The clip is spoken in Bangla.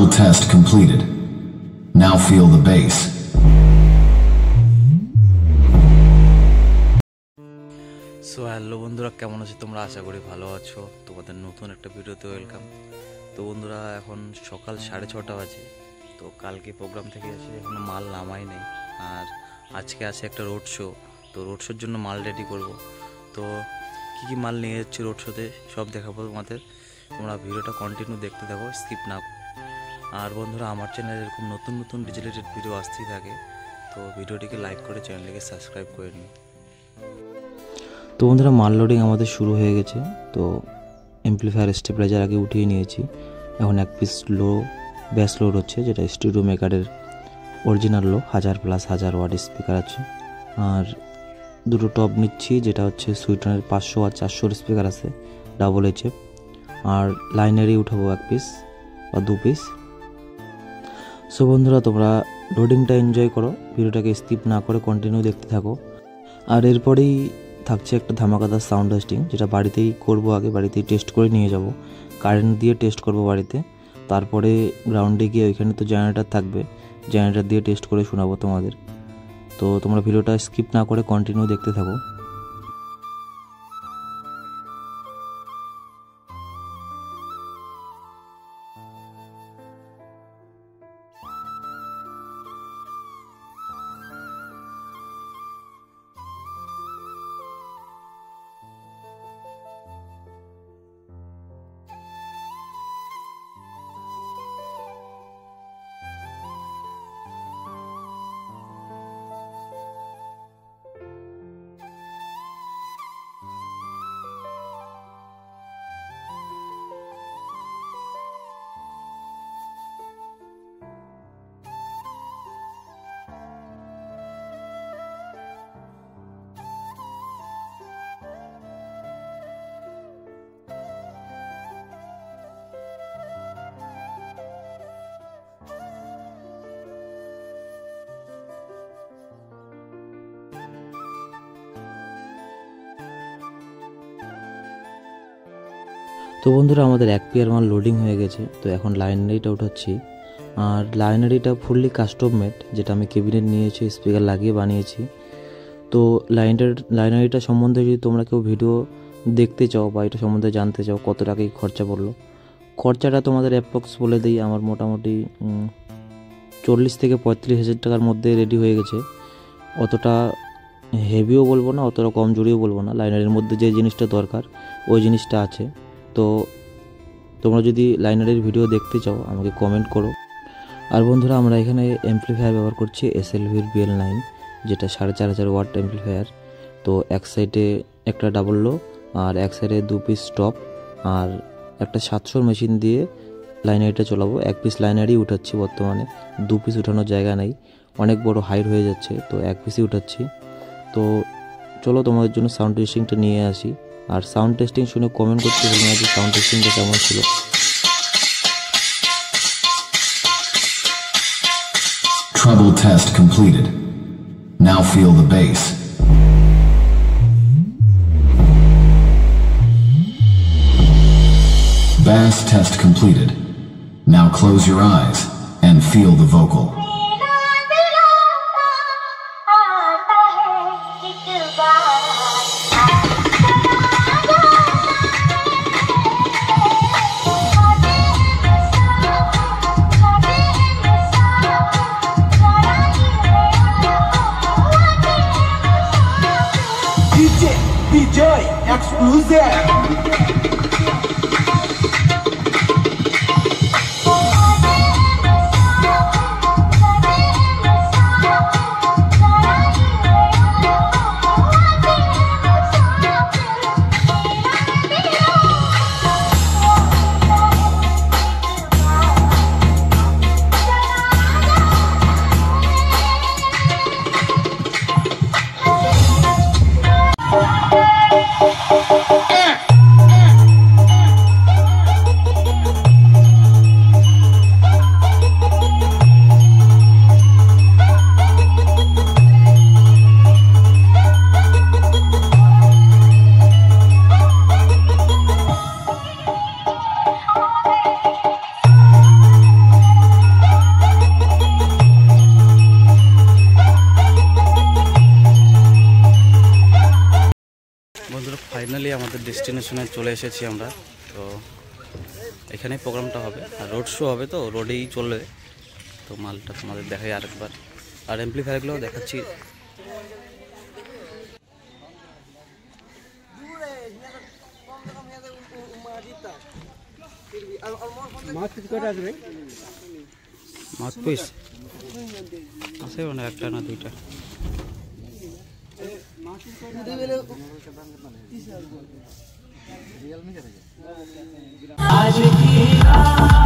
Treble test completed. Now feel the bass. So hello বন্ধুরা, কেমন আছো তোমরা? আশা করি ভালো আছো। তোমাদের নতুন একটা ভিডিওতে ওয়েলকাম। তো বন্ধুরা, এখন সকাল 6:30 বাজে। তো কালকে প্রোগ্রাম থেকে এসে এখনো মাল নামাই নেই, আর আজকে আছে একটা রোড শো। তো রোড শোর জন্য মাল রেডি করব। তো কী কী মাল নিয়ে যাচ্ছি রোড শোতে সব দেখাবো তোমাদের। তোমরা ভিডিওটা কন্টিনিউ দেখতে থাকো, স্কিপ না। আর বন্ধুরা, আমার চ্যানেলে এরকম নতুন নতুন রিলেটেড ভিডিও আসতেই থাকে। তো ভিডিওটিকে লাইক করে চ্যানেলটিকে সাবস্ক্রাইব করে নিই। তো বন্ধুরা, মাল লোডিং আমাদের শুরু হয়ে গেছে। তো এমপ্লিফায়ার স্টেবিলাইজার আগে উঠিয়ে নিয়েছি। এখন এক পিস লো ব্যাস লোড হচ্ছে, যেটা স্টুডিও মেকারের অরিজিনাল লো 1000+1000 ওয়াট স্পিকার আছে। আর দুটো টপ নিচ্ছি, যেটা হচ্ছে সুইটনের 500 আর 400 স্পিকার আছে, ডাবল এইচএফ। আর লাইনারই উঠাবো এক পিস বা 2 পিস। সো বন্ধুরা, তোমরা লোডিংটা এনজয় করো, ভিডিওটাকে স্কিপ না করে কন্টিনিউ দেখতে থাকো। আর এরপরেই থাকছে একটা ধামাকাদার সাউন্ড টেস্টিং, যেটা বাড়িতেই করব। আগে বাড়িতেই টেস্ট করে নিয়ে যাব, কারেন্ট দিয়ে টেস্ট করব বাড়িতে। তারপরে গ্রাউন্ডে গিয়ে ওইখানে তো জেনারেটর থাকবে, জেনারেটর দিয়ে টেস্ট করে শোনাবো তোমাদের। তো তোমরা ভিডিওটা স্কিপ না করে কন্টিনিউ দেখতে থাকো। তো বন্ধুরা, আমাদের এক পেয়ার মাল লোডিং হয়ে গেছে। তো এখন লাইনারিটা উঠাচ্ছি। আর লাইনারিটা ফুললি কাস্টম মেড, যেটা আমি কেবিনেট নিয়েছি, স্পিকার লাগিয়ে বানিয়েছি। তো লাইনারিটা সম্বন্ধে যদি তোমরা কেউ ভিডিও দেখতে চাও বা এটা সম্বন্ধে জানতে চাও কত টাকায় খরচা পড়লো, খরচাটা তোমাদের অ্যাপ্রক্স বলে দিই। আমার মোটামুটি 40 থেকে 35 হাজার টাকার মধ্যে রেডি হয়ে গেছে। অতটা হেভিও বলবো না, অতটা কমজোরিও বলবো না। লাইনারের মধ্যে যে জিনিসটা দরকার ওই জিনিসটা আছে। তো তোমরা যদি লাইনারের ভিডিও দেখতে চাও আমাকে কমেন্ট করো। আর বন্ধুরা, আমরা এখানে অ্যাম্পলিফায়ার ব্যবহার করছি SLV-র BL9, যেটা 4500 ওয়াট অ্যাম্পলিফায়ার। তো এক সাইডে একটা ডাবল লো আর এক সাইডে 2 পিস টপ আর একটা 700 মেশিন দিয়ে লাইনারিটা চালাবো। এক পিস লাইনারই উঠাচ্ছি বর্তমানে, 2 পিস উঠানোর জায়গা নেই, অনেক বড় হাইট হয়ে যাচ্ছে। তো এক পিসই উঠাচ্ছি। তো চলো তোমাদের জন্য সাউন্ড টেস্টিংটা নিয়ে আসি। আর সাউন্ড টেস্টিং শুনে কমেন্ট করতে ভুলো না যে সাউন্ড টেস্টিংটা কেমন ছিল। Treble test completed. Now feel the bass. Bass test completed. Now close your eyes and feel the vocal. DJ exclusive. Finally আমাদের ডেস্টিনেশনে চলে এসেছি আমরা। তো এখানেই প্রোগ্রামটা হবে, আর রোড শো হবে, তো রোডেই চলবে। তো মালটা তোমাদের দেখাই আরেকবার, আর এমপ্লিফায়ারগুলোও দেখাচ্ছি। মাউথপিস আছে মানে একটা না দুইটা। आज की